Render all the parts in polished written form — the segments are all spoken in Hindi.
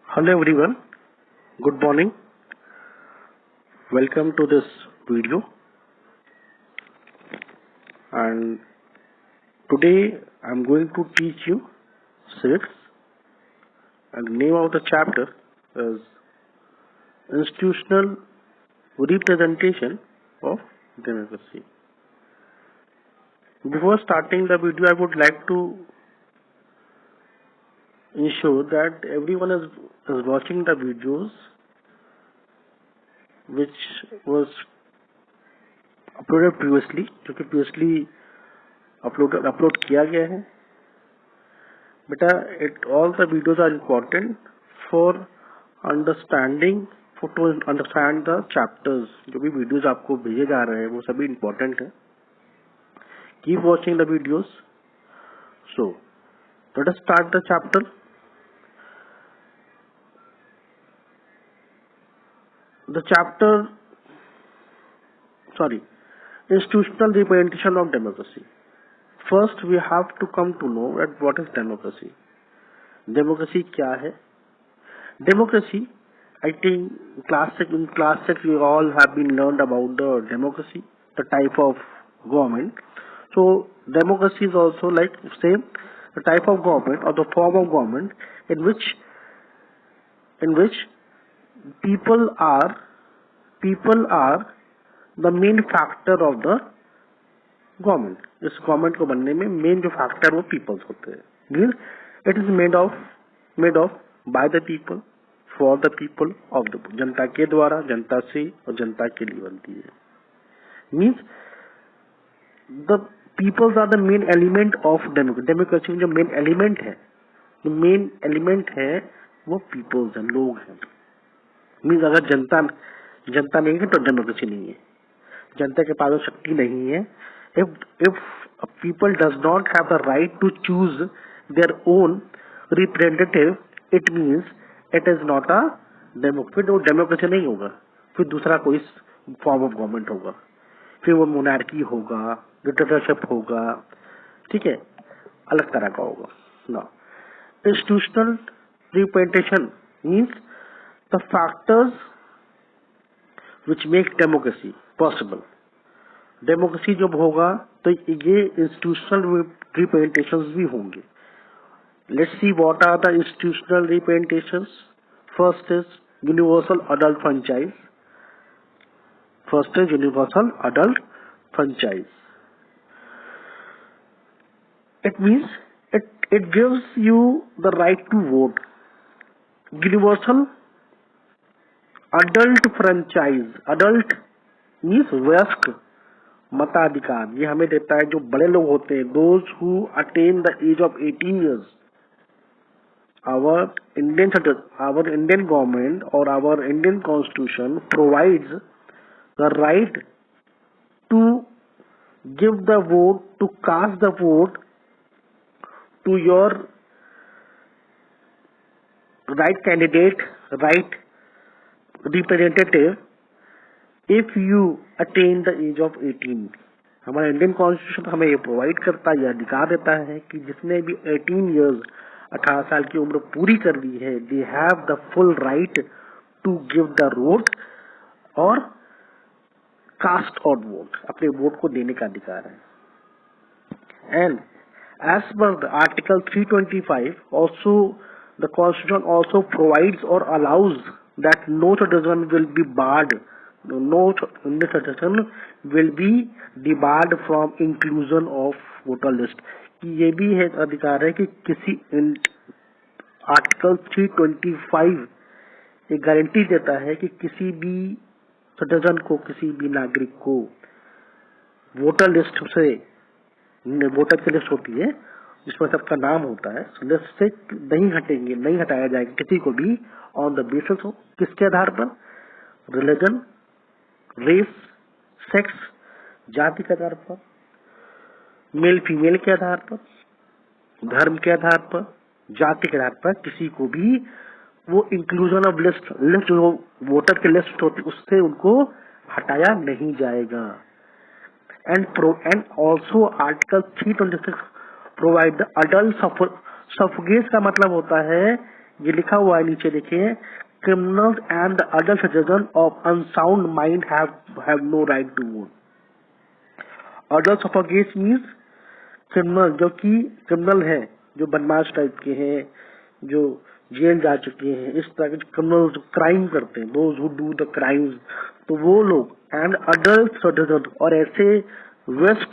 Hello everyone, good morning. Welcome to this video. And today I'm going to teach you civics, and the name of the chapter is Institutional Representation of Democracy. Before starting the video, I would like to ensure that everyone is watching the videos which was uploaded previously, क्योंकि previously upload किया गया है बेटा. All the videos are important for understanding, to understand the chapters. जो भी videos आपको भेजे जा रहे हैं वो सभी important है. Keep watching the videos. So let us start the chapter. Institutional representation of democracy. First, we have to come to know that what is democracy. Democracy क्या है? Democracy, I think in class 6 we all have been learned about the democracy, the type of government. So democracy is also like same, the type of government or the form of government in which people are the main factor of the government. इस गवर्नमेंट को बनने में मेन जो फैक्टर वो पीपल्स होते हैं. Means it is made of by the people, for the people, of the, जनता के द्वारा, जनता से और जनता के लिए बनती है. Means the peoples are the main element of democracy. जो मेन एलिमेंट है वो पीपल्स हैं, लोग हैं. मीन्स अगर जनता नहीं है तो डेमोक्रेसी नहीं है. जनता के पास शक्ति नहीं है. If a people does not have the right to choose their own representative, it means it is not a democracy. फिर वो डेमोक्रेसी नहीं होगा, फिर दूसरा कोई फॉर्म ऑफ गवर्नमेंट होगा, फिर वो मोनार्की होगा, डिक्टेटरशिप होगा, ठीक है, अलग तरह का होगा. ना, institutional representation means the factors which make democracy possible. Democracy जब होगा तो ये इंस्टीट्यूशनल रिप्रेजेंटेशंस भी होंगे. Let's see what are the institutional representations. First is universal adult franchise. It means it gives you the right to vote. Universal adult franchise, adult means वयस्क मताधिकार, ये हमें देता है जो बड़े लोग होते हैं, those who attain the age of 18 years. Our Indian government और our Indian constitution provides the right to give the vote, to cast the vote to your right candidate, right representative if you attain the age of 18. हमारा इंडियन कॉन्स्टिट्यूशन हमें ये प्रोवाइड करता है, यह अधिकार देता है कि जिसने भी 18 years 18 साल की उम्र पूरी कर ली है, they have the full right to give the vote और कास्ट और वोट, अपने वोट को देने का अधिकार है. And as per the article 325 also the constitution also provides और allows that no citizen will be barred from inclusion of voter list. कि ये भी है अधिकार है कि किसी आर्टिकल 325 एक गारंटी देता है कि किसी भी सिटीजन को, किसी भी नागरिक को वोटर लिस्ट से, वोटर की लिस्ट होती है जिसमें सबका नाम होता है, लिस्ट से नहीं हटाया जाएगा किसी को भी ऑन द बेसिस हो, किसके आधार पर, रिलीजन, रेस, सेक्स, जाति के आधार पर, मेल फीमेल के आधार पर, धर्म के आधार पर, जाति के आधार पर किसी को भी वो इंक्लूजन ऑफ लिस्ट जो वोटर की लिस्ट होती है उससे उनको हटाया नहीं जाएगा. And also article 326 provide the adult suffrage का मतलब होता है ये लिखा हुआ है नीचे देखिए, criminals and the other citizens of unsound mind have no right to vote. Other suffragettes means criminal, जो कि क्रिमिनल है, जो बदमाश टाइप के हैं, जो जेल जा चुके हैं, इस तरह के क्रिमिनल जो क्राइम करते हैं, those who do the crimes, तो वो लोग, एंड अडल्ट सिटीजन, और ऐसे वयस्क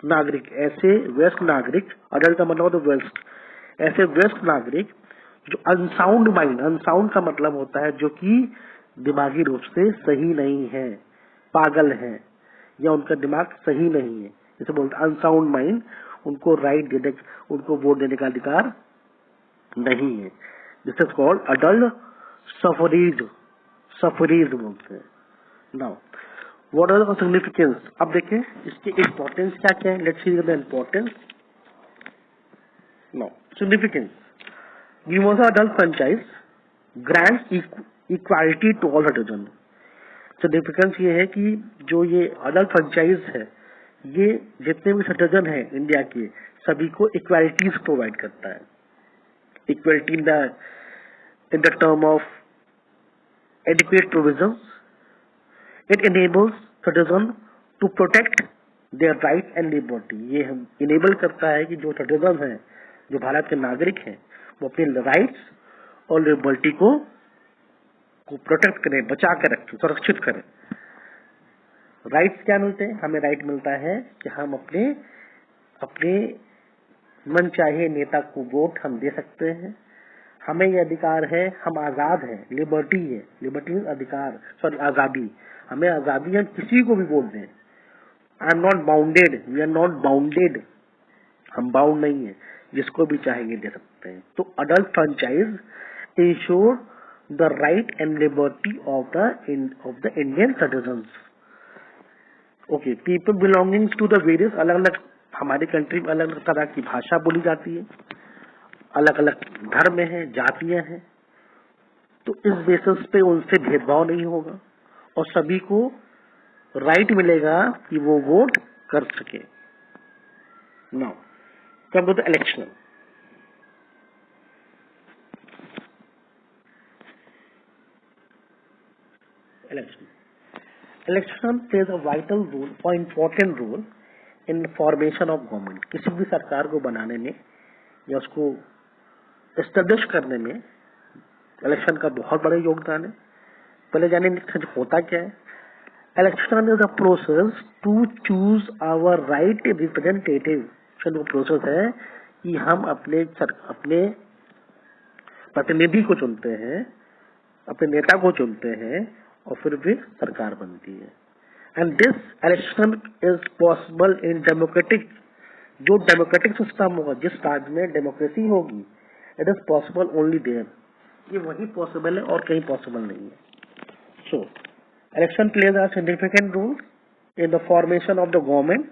नागरिक, ऐसे वयस्क नागरिक, अडल्ट का मतलब होता है वयस्क, ऐसे वयस्क नागरिक जो अनसाउंड माइंड, अनसाउंड का मतलब होता है जो कि दिमागी रूप से सही नहीं है, पागल है, या उनका दिमाग सही नहीं है, जैसे बोलते अनसाउंड माइंड, उनको राइट देने, उनको वोट देने का अधिकार नहीं है। This is called adult suffrage, suffrage बोलते हैं। Now what are the significance, अब देखें इसकी इंपॉर्टेंस क्या क्या है, let's see the importance. Now significance, universal adult franchise grants equality to all citizen. Significance ये है कि जो ये अडल्ट फ्रेंचाइज है, ये जितने भी सिटीजन हैं इंडिया के, सभी को इक्वालिटीज प्रोवाइड करता है। Equality in the term of adequate provisions, it enables citizen to protect their rights and liberty। ये हम इनेबल करता है कि जो सिटीजन हैं, जो भारत के नागरिक हैं, वो अपने राइट्स और लिबर्टी को प्रोटेक्ट करें, बचा कर रखें, सुरक्षित करें। राइट्स क्या मिलते हैं, हमें राइट मिलता है कि हम अपने अपने मन चाहे नेता को वोट हम दे सकते हैं, हमें ये अधिकार है, हम आजाद हैं, लिबर्टी है, लिबर्टी अधिकार, सॉरी आजादी, हमें आजादी है, किसी को भी वोट दें। I am not bounded, we are not bounded, हम बाउंड नहीं है, जिसको भी चाहेंगे दे सकते हैं। तो adult franchise ensure the right and liberty of the Indian citizen. Okay, people belonging to the various, अलग अलग हमारी कंट्री में अलग अलग तरह की भाषा बोली जाती है, अलग अलग धर्म है, जातियां हैं, तो इस बेसिस पे उनसे भेदभाव नहीं होगा और सभी को राइट मिलेगा कि वो वोट कर सके। Now come to the election. Election plays a vital role और important role in formation of government. किसी भी सरकार को बनाने में या उसको एस्टेब्लिश करने में इलेक्शन का बहुत बड़ा योगदान है। पहले जाने होता क्या है। Election is a process to choose our right representative. वो प्रोसेस है कि हम अपने प्रतिनिधि को चुनते हैं, अपने नेता को चुनते हैं और फिर भी सरकार बनती है। And this election is possible in democratic, जो डेमोक्रेटिक सिस्टम होगा, जिस राज्य में डेमोक्रेसी होगी, it is possible only there, ये वही पॉसिबल है और कहीं पॉसिबल नहीं है। So election plays a significant role in the formation of the government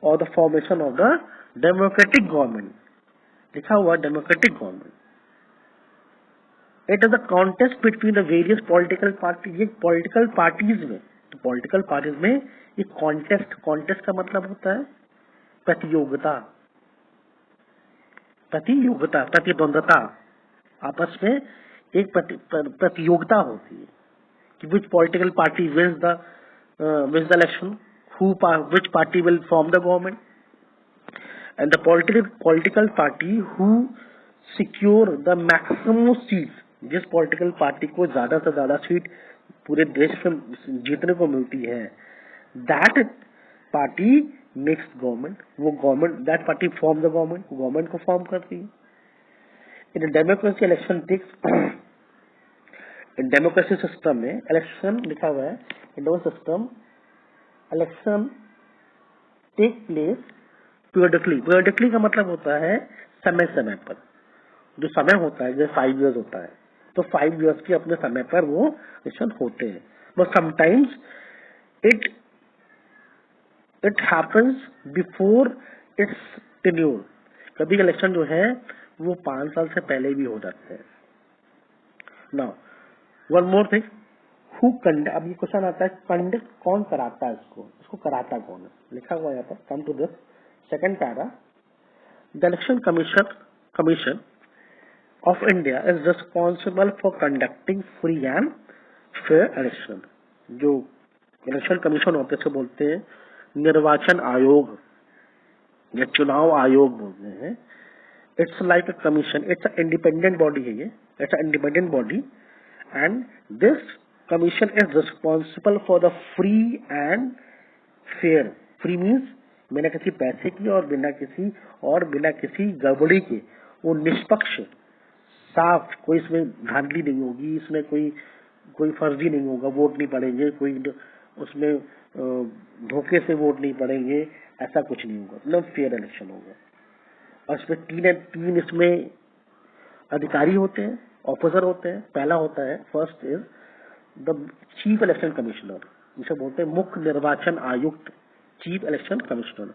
और the formation of the democratic government. लिखा हुआ democratic government. It is the contest between the various political party. ये पॉलिटिकल पार्टीज में, तो पॉलिटिकल पार्टीज में ये कॉन्टेस्ट, कॉन्टेस्ट का मतलब होता है प्रतियोगिता, प्रतियोगिता, प्रतिद्वंदता, आपस में एक प्रतियोगिता होती है कि which political party wins the election, which party will form the government, and the political party who secure the maximum seats, जिस पॉलिटिकल पार्टी को ज्यादा से ज्यादा सीट पूरे देश में जीतने को मिलती है, दैट पार्टी मेक्स गवर्नमेंट, वो government, that party form the government, government को फॉर्म करती है। In democracy election takes, in democracy system में इलेक्शन लिखा हुआ है, in democracy system election take place periodically. Periodically का मतलब होता है समय समय पर, जो समय होता है, जैसे 5 इयर्स होता है, तो 5 इयर्स के अपने समय पर वो इलेक्शन होते हैं। But sometimes it happens before it's tenure. कभी इलेक्शन जो है वो 5 साल से पहले भी हो जाते हैं। Now one more thing, who conduct, अब ये क्वेश्चन आता है कंडक्ट कौन कराता है, इसको कराता कौन है, लिखा हुआ है यहाँ पर। Come to this second para, the election commission of India is responsible for conducting free and fair election. जो इलेक्शन कमीशन होते से बोलते हैं निर्वाचन आयोग या चुनाव आयोग बोलते हैं। It's like a commission, it's a independent body है ये, it's a independent body and this commission is responsible for the free and fair. Free means बिना किसी पैसे की और बिना किसी गड़बड़ी के वो निष्पक्ष साफ, कोई इसमें धांधली नहीं होगी, इसमें कोई फर्जी नहीं होगा, वोट नहीं पड़ेंगे, कोई उसमें धोखे से वोट नहीं पड़ेंगे, ऐसा कुछ नहीं होगा, मतलब फेयर इलेक्शन होगा। और इसमें तीन इसमें अधिकारी होते हैं, ऑफिसर होते हैं। पहला होता है, first is the chief election commissioner, जिसे बोलते हैं मुख्य निर्वाचन आयुक्त, चीफ इलेक्शन कमिश्नर।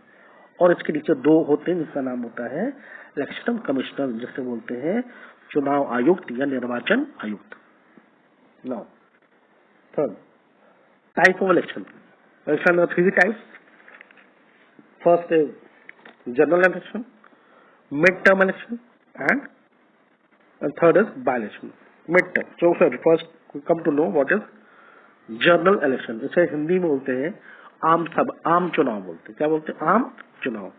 और इसके नीचे दो होते हैं जिसका नाम होता है इलेक्शन कमिश्नर, जिसे बोलते हैं चुनाव आयुक्त या निर्वाचन आयुक्त। Now third type of election. Election are three types. First is general election, mid term election and third is by-election, mid-term. So first we come to know what is general election. इसे हिंदी में बोलते हैं आम चुनाव बोलते हैं। क्या बोलते हैं? आम चुनाव।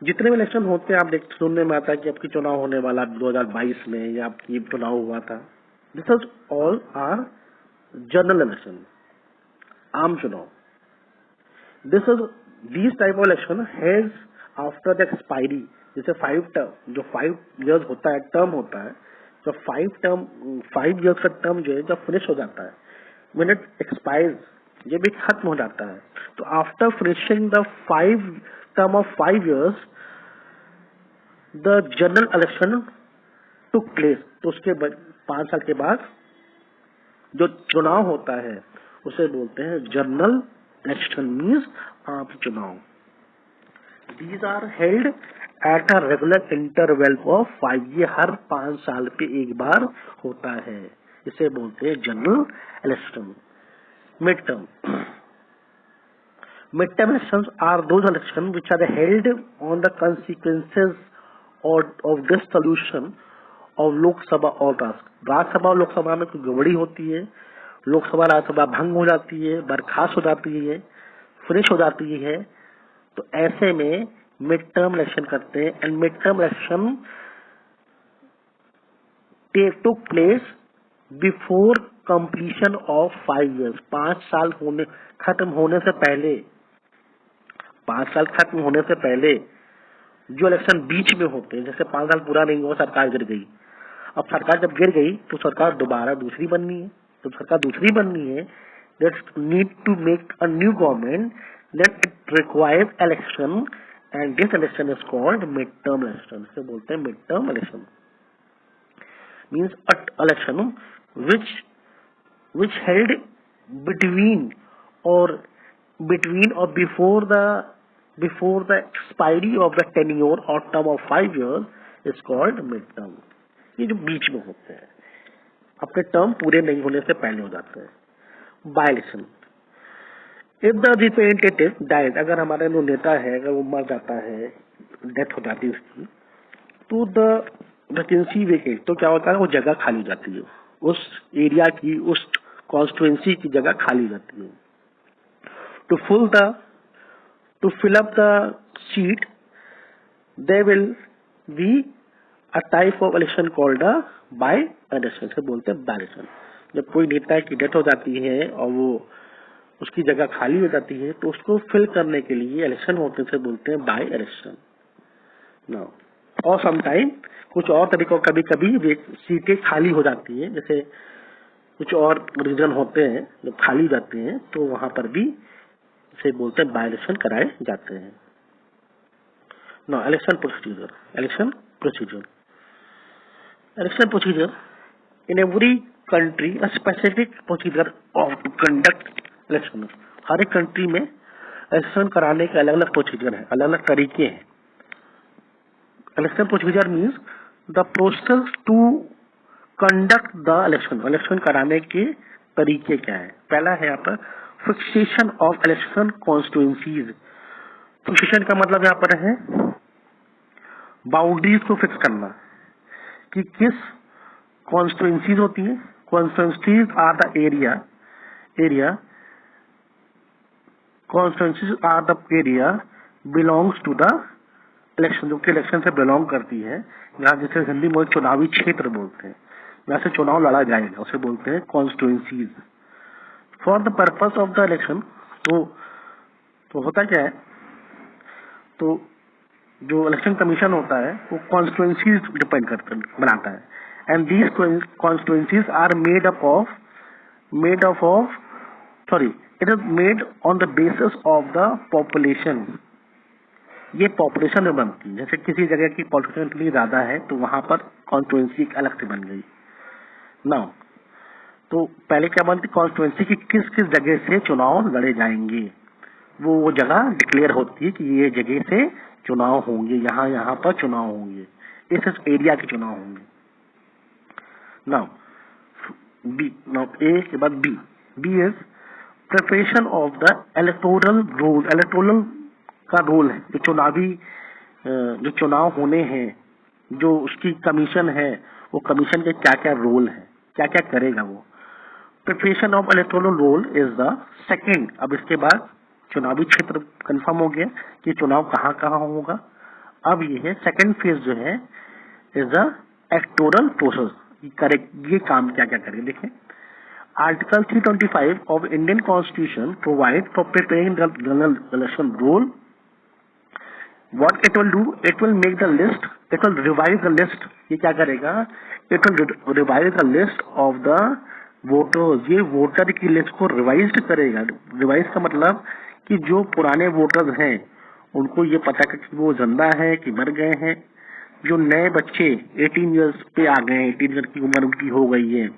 जितने भी इलेक्शन होते हैं आप सुनने में आता है कि आपकी चुनाव होने वाला 2022 में या आपकी चुनाव हुआ था। This is all our general election, आम चुनाव। This type of election has after the expiry, जैसे 5 इयर्स होता है, टर्म होता है, जब 5 इयर्स का टर्म जो है जब फिनिश हो जाता है, व्हेन इट एक्सपायर्स, जब भी खत्म हो जाता है, तो after finishing the 5 term of 5 years the general election took place. तो उसके 5 साल के बाद जो चुनाव होता है उसे बोलते हैं जनरल इलेक्शन, मीन्स आम चुनाव। These are held at a regular interval of 5, ये हर 5 साल पे एक बार होता है, इसे बोलते हैं general election. Mid term elections are those elections which are held on the consequences of dissolution of Lok Sabha और राज्यसभा और लोकसभा में कोई गड़बड़ी होती है, लोकसभा राज्यसभा भंग हो जाती है, बर्खास्त हो जाती है, फिनिश हो जाती है, तो ऐसे में मिड टर्म इलेक्शन करते हैं। And mid term election took place before completion of 5 years. 5 साल खत्म होने से पहले, 5 साल खत्म होने से पहले जो इलेक्शन बीच में होते हैं, जैसे 5 साल पूरा नहीं हुआ, सरकार गिर गई। अब सरकार जब गिर गई तो सरकार दोबारा दूसरी बननी है। तो सरकार दूसरी बननी है, that's need to make a new government, then it requires election and this election is called mid-term election। इसे बोलते हैं mid-term election, means an election which held between or before the expiry of the tenure or term of 5 years is called mid-term। ये जो बीच में होते हैं, अपने टर्म पूरे नहीं होने से पहले हो जाते हैं। Bye-election, if the representative died, अगर हमारा जो नेता है अगर वो मर जाता है, डेथ हो जाती है उसकी, तो द वैकेंसी वेकेट, तो क्या होता है वो जगह खाली हो जाती है, उस एरिया की, उस कॉन्स्टिट्यूएंसी की जगह खाली हो जाती है। To fill up the seat there will be a type of election called a by election, से बोलते हैं बाय इलेक्शन। जब कोई नेता की डेथ हो जाती है और वो उसकी जगह खाली हो जाती है तो उसको फिल करने के लिए इलेक्शन होते से बोलते हैं बाय इलेक्शन। नाउ और समटाइम कुछ और तरीकों, कभी कभी सीटें खाली हो जाती है, जैसे कुछ और रीजन होते हैं जो खाली जाते हैं, तो वहां पर भी इसे बोलते हैं बाय इलेक्शन कराए जाते हैं। Now election procedure in every country a specific procedure of to conduct election। हर एक कंट्री में इलेक्शन कराने के अलग अलग प्रोसीजर है, अलग अलग तरीके हैं। Election procedure means the process to conduct the election कराने के तरीके क्या है। पहला है यहाँ पर fixation of election constituencies. Fixation का मतलब यहाँ पर है बाउंड्रीज को फिक्स करना, कि किस कॉन्स्टिट्यूएंसीज होती है। Constituencies are the area constituencies are the area belongs to the election, जो कि इलेक्शन से बिलोंग करती है, जहाँ जिसे हिंदी में चुनावी क्षेत्र बोलते हैं, जहाँ से चुनाव लड़ा जाएगा, उसे बोलते हैं constituencies. For the purpose of the election, तो होता क्या है, तो जो इलेक्शन कमीशन होता है वो कॉन्स्टिट्यूएंसीज डिपेंड करता बनाता है, and these constituencies are made up of sorry it is made on the basis of the population. ये पॉपुलेशन में बनती है, जैसे किसी जगह की पॉपुलेशन इतनी ज्यादा है तो वहां पर कॉन्स्टिट्यूएंसी अलग से बन गई। नाउ तो पहले क्या बनती, कॉन्स्टिट्यूएंसी की किस किस जगह से चुनाव लड़े जाएंगे, वो जगह डिक्लेयर होती है कि ये जगह से चुनाव होंगे, यहाँ पर चुनाव होंगे, इस एरिया के चुनाव होंगे। नाउ ए के बाद B is preparation of the electoral roll. Electoral का रोल है, जो चुनाव होने हैं, जो उसकी कमीशन है, वो कमीशन के क्या क्या रोल है, क्या क्या करेगा वो। Preparation of electoral roll is the second. अब इसके बाद चुनावी क्षेत्र कंफर्म हो गया कि चुनाव कहाँ कहाँ होगा। अब ये है सेकेंड फेज जो है इज द इलेक्टोरल प्रोसेस। ये काम क्या क्या करेगा देखें। Article 325 of Indian constitution provide for preparing the general election roll. What it will do, it will make the list, it will revise the list। ये क्या करेगा, it will revise the list of the voters। ये वोटर की लिस्ट को रिवाइज करेगा। रिवाइज का मतलब कि जो पुराने वोटर्स हैं उनको ये पता कि वो जिंदा है कि मर गए हैं। जो नए बच्चे 18 ईयर्स पे आ गए हैं, 18 ईयर की उम्र उनकी हो गई है,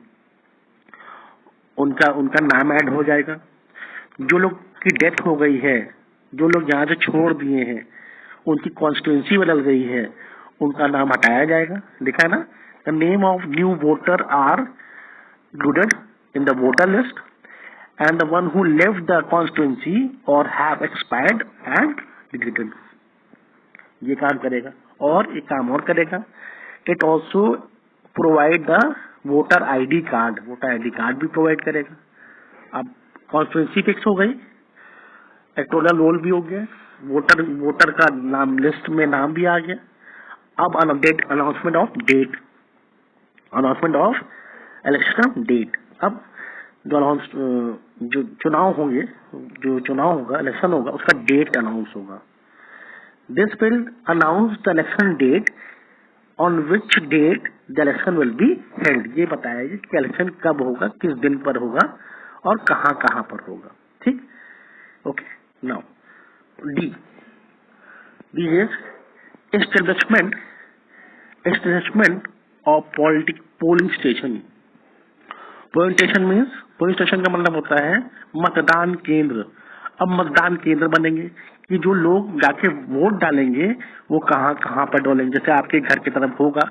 उनका नाम ऐड हो जाएगा। जो लोग की डेथ हो गई है, जो लोग यहाँ से छोड़ दिए हैं, उनकी कॉन्स्टिट्यूएंसी बदल गई है, उनका नाम हटाया जाएगा। लिखा है ना, the name of new voter are included in the voter list and the one who left the constituency or have expired and deleted। ये काम करेगा। और एक काम और करेगा, it also provide the voter ID card। Voter ID card भी प्रोवाइड करेगा। अब कॉन्स्टिट्यूएंसी फिक्स हो गई, इलेक्टोरल रोल भी हो गया, वोटर का नाम लिस्ट में नाम भी आ गया। अब अनाउंसमेंट ऑफ इलेक्शन डेट। अब जो चुनाव होंगे, जो चुनाव होगा, इलेक्शन होगा, उसका डेट अनाउंस होगा। This will announce the election date on which date the election will be held. ये बताएगा कि इलेक्शन कब होगा, किस दिन पर होगा और कहाँ कहाँ पर होगा। ठीक, okay. Now D is establishment of polling station. Polling station का मतलब होता है मतदान केंद्र। अब मतदान केंद्र बनेंगे कि जो लोग जाके वोट डालेंगे वो कहाँ कहाँ पर डालेंगे। जैसे आपके घर की तरफ होगा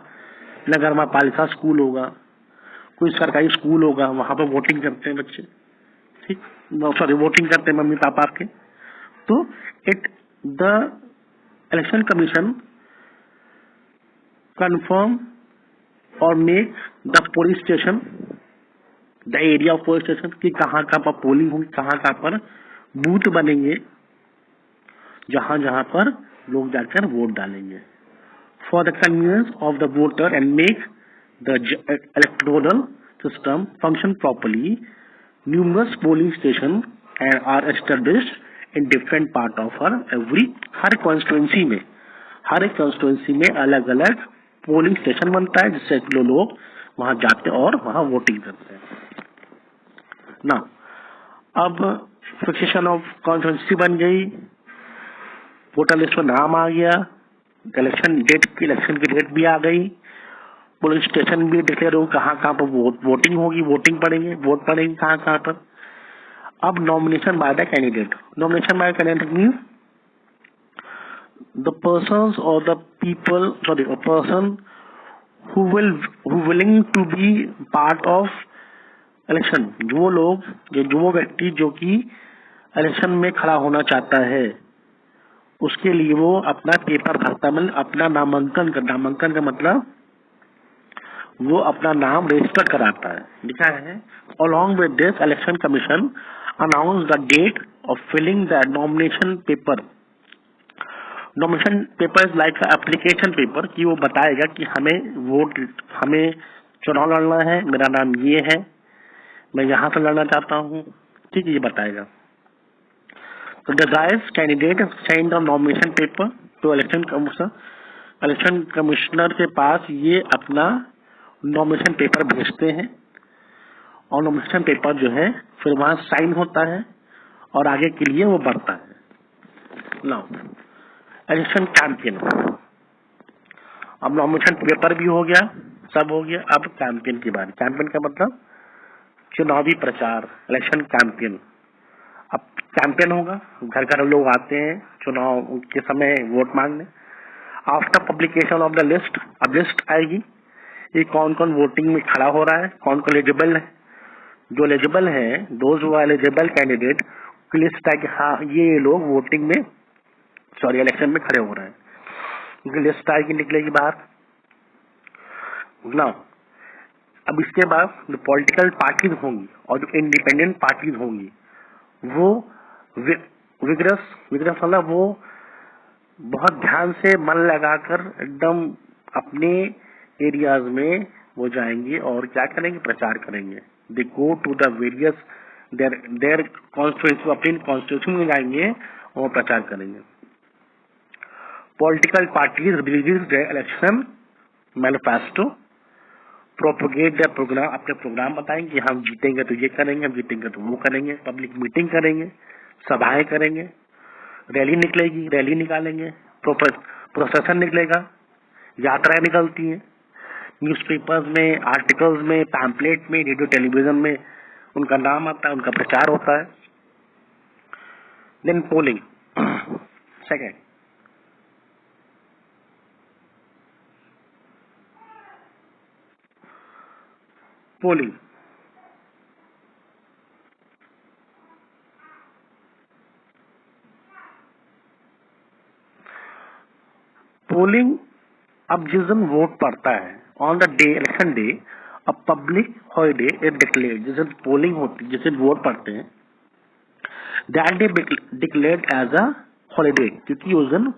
नगर में पालिका स्कूल होगा, कोई सरकारी स्कूल होगा, वहां पर वोटिंग करते हैं बच्चे। ठीक, सॉरी, वोटिंग करते हैं मम्मी पापा आपके। तो द इलेक्शन कमीशन कंफर्म और make the polling station the area of polling station कि कहाँ कहाँ पर पोलिंग होगी, कहाँ कहाँ पर बूथ बनेंगे, जहां जहां पर लोग जाकर वोट डालेंगे। For the convenience of the voter and make the electoral system function properly, numerous polling station are established in different part of हर कॉन्स्टिट्यूएंसी में अलग अलग पोलिंग स्टेशन बनता है, जिससे लोग वहां जाते हैं और वहां वोटिंग करते हैं। ना अब फिक्सेशन ऑफ कॉन्स्टिट्यूएंसी बन गई, वोटर लिस्ट में नाम आ गया, इलेक्शन की डेट भी आ गई, पोलिंग स्टेशन भी डिक्लेयर हो कहाँ कहाँ पर वोटिंग होगी, वोट पड़ेंगे कहाँ कहाँ पर। अब nomination by the candidate means the persons or the people, a person who willing to be part of election। वो व्यक्ति जो कि इलेक्शन में खड़ा होना चाहता है, उसके लिए वो अपना पेपर भरता, मतलब अपना नामांकन का मतलब वो अपना नाम रजिस्टर कराता है। लिखा है along with this election commission announce the date of filling the nomination paper. Nomination paper is like application paper, कि वो बताएगा कि हमें चुनाव लड़ना है, मेरा नाम ये है, मैं यहाँ से लड़ना चाहता हूँ, ठीक है, ये बताएगा। तो desires candidate send the nomination paper two election commission. Election commissioner के पास ये अपना नॉमिनेशन पेपर भेजते हैं और नॉमिनेशन पेपर जो है फिर वहां साइन होता है और आगे के लिए वो बढ़ता है। Now election campaign. अब नॉमिनेशन पेपर भी हो गया, सब हो गया, अब कैंपेन की बात। कैंपेन का मतलब चुनावी प्रचार, इलेक्शन कैंपेन। अब कैंपेन होगा, घर घर लोग आते हैं चुनाव के समय वोट मांगने। After publication of the list, अब लिस्ट आएगी, ये कौन कौन वोटिंग में खड़ा हो रहा है, कौन कौन एलिजिबल है। जो एलिजिबल है, those who are eligible candidate की लिस्ट है कि हाँ ये लोग वोटिंग में इलेक्शन में खड़े हो रहे हैं, उनकी लिस्ट आएगी, निकलेगी बाहर ना। अब इसके बाद जो पॉलिटिकल पार्टीज होंगी और जो इंडिपेंडेंट पार्टीज होंगी वो विग्रस मतलब वो बहुत ध्यान से मन लगाकर एकदम अपने एरियाज में वो जाएंगे और क्या करेंगे, प्रचार करेंगे। They go to the various their constituency, अपनी कॉन्स्टिट्यूशन में जाएंगे और प्रचार करेंगे। Political parties release their election manifesto, propagate their programme, अपने प्रोग्राम बताएंगे, हम जीतेंगे तो ये करेंगे, हम जीतेंगे तो वो करेंगे, पब्लिक मीटिंग करेंगे, सभाएं करेंगे, रैली निकलेगी, रैली निकालेंगे, प्रोसेशन निकलेगा, यात्राएं निकलती हैं, न्यूज़पेपर्स में, आर्टिकल्स में, पैम्पलेट में, रेडियो टेलीविजन में उनका नाम आता है, उनका प्रचार होता है। Then polling. Second, polling. Polling, अब जिस दिन वोट पड़ता है on the day election day, a public holiday is declared. जिस दिन पोलिंग होती, जिस दिन वोट पड़ते हैं, that day declared as a holiday, क्योंकि उस दिन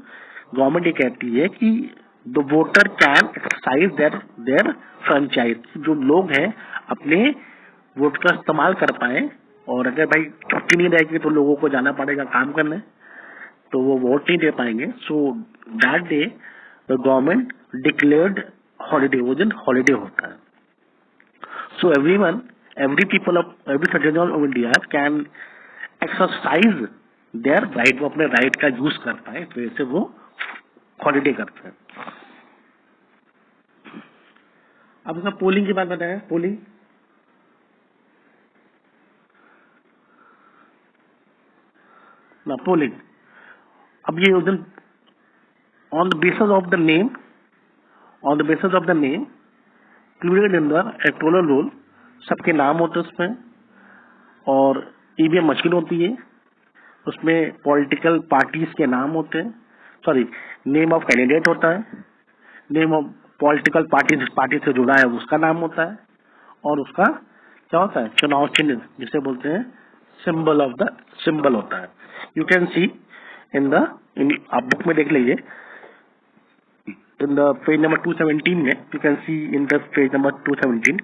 गवर्नमेंट ये कहती है कि the voter can exercise their franchise, जो लोग हैं अपने वोट का इस्तेमाल कर पाए। और अगर भाई छुट्टी नहीं रहेगी तो लोगों को जाना पड़ेगा काम करने, तो वो वोट नहीं दे पाएंगे। So that day the government declared holiday, वो दिन हॉलीडे होता है। सो every people of every citizen of India can exercise their right, वो अपने राइट का यूज कर पाए, तो ऐसे वो हॉलीडे करते हैं। अब इसका पोलिंग की बात बताया। पोलिंग, ना पोलिंग, अब ये उस दिन on the basis of the name, on the basis of the name included in the electoral role, सबके नाम होते हैं उसमें, और ईवीएम मशीन होती है, उसमें पॉलिटिकल पार्टीज के नाम होते हैं, सॉरी नेम ऑफ कैंडिडेट होता है, नेम ऑफ पॉलिटिकल पार्टी जिस पार्टी से जुड़ा है उसका नाम होता है, और उसका क्या होता है, चुनाव चिन्ह जिसे बोलते हैं सिंबल ऑफ द सिंबल होता है। You can see in the, आप बुक में देख लीजिए, in the page number 217 में you can see in the page number 217,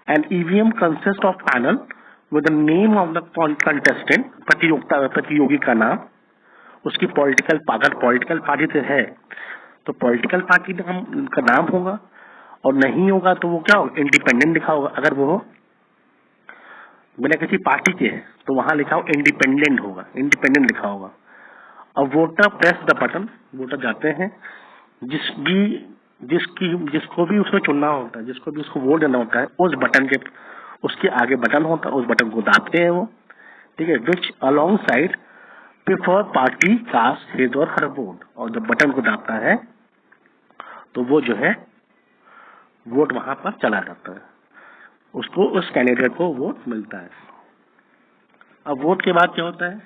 an EVM consists of panel with the name of the contestant, प्रतियोगी का नाम, उसकी अगर पॉलिटिकल पार्टी से है तो पॉलिटिकल पार्टी का नाम होगा, और नहीं होगा तो वो क्या होगा, इंडिपेंडेंट लिखा होगा। अगर वो बिना किसी पार्टी के है तो वहां लिखा हो इंडिपेंडेंट होगा, इंडिपेंडेंट लिखा होगा। अब voter press the button, voter जाते हैं, जिसको भी उसमें चुनना होता है, जिसको भी उसको वोट देना होता है, उस बटन के उसके आगे बटन होता है, उस बटन को दाबते हैं वो, ठीक है, which along side prefer party cast his और हर वोट, और जब बटन को दाबता है तो वो जो है वोट वहां पर चला जाता है, उसको उस कैंडिडेट को वोट मिलता है। अब वोट के बाद क्या होता है,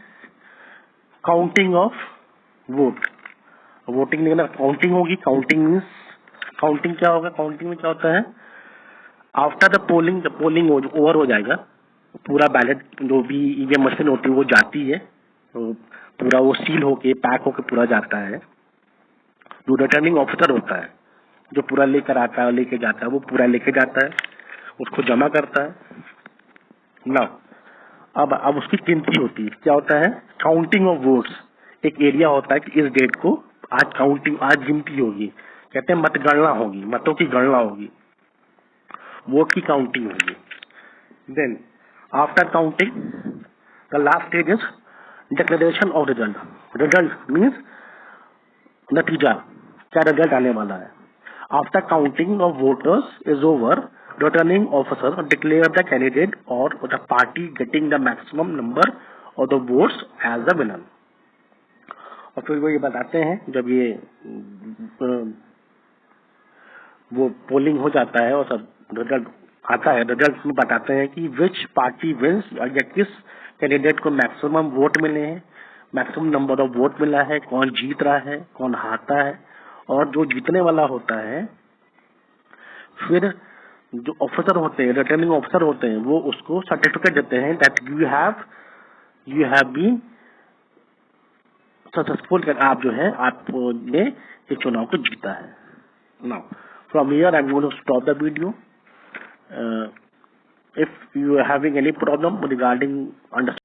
काउंटिंग ऑफ वोट। वोटिंग नहीं, काउंटिंग होगी। काउंटिंग मीन्स, काउंटिंग क्या होगा, काउंटिंग में क्या होता है, आफ्टर द पोलिंग, जब पोलिंग ओवर हो जाएगा, पूरा बैलेट जो भी ईवीएम मशीन होती है वो जाती है, तो पूरा वो सील होके पैक होके पूरा जाता है। जो रिटर्निंग ऑफिसर होता है, जो पूरा लेकर आता है और लेके जाता है, वो पूरा लेके जाता है, उसको जमा करता है ना। अब उसकी गिनती होती है। क्या होता है? Counting of votes. एक एरिया होता है कि इस डेट को आज गिनती होगी, कहते हैं मतगणना होगी, मतों की गणना होगी, वोट की काउंटिंग होगी। Then after counting the last stage is declaration of result. Result means नतीजा, क्या रिजल्ट आने वाला है। After counting of voters is over, returning officer declare the candidate और the party getting the maximum number of the votes as the winner. और फिर वो ये बताते हैं, जब ये वो पोलिंग हो जाता है और सब रिजल्ट आता है, रिजल्ट में बताते हैं कि विच पार्टी विंस, या किस कैंडिडेट को मैक्सिमम वोट मिले हैं, मैक्सिमम नंबर ऑफ वोट मिला है, कौन जीत रहा है, कौन हारता है। और जो जीतने वाला होता है, फिर जो ऑफिसर होते हैं, रिटर्निंग ऑफिसर होते हैं, वो उसको सर्टिफिकेट देते हैं that you have been successful, आप जो है आपने इस चुनाव को जीता है। Now from here I am going to stop the video. If you are having any problem regarding understanding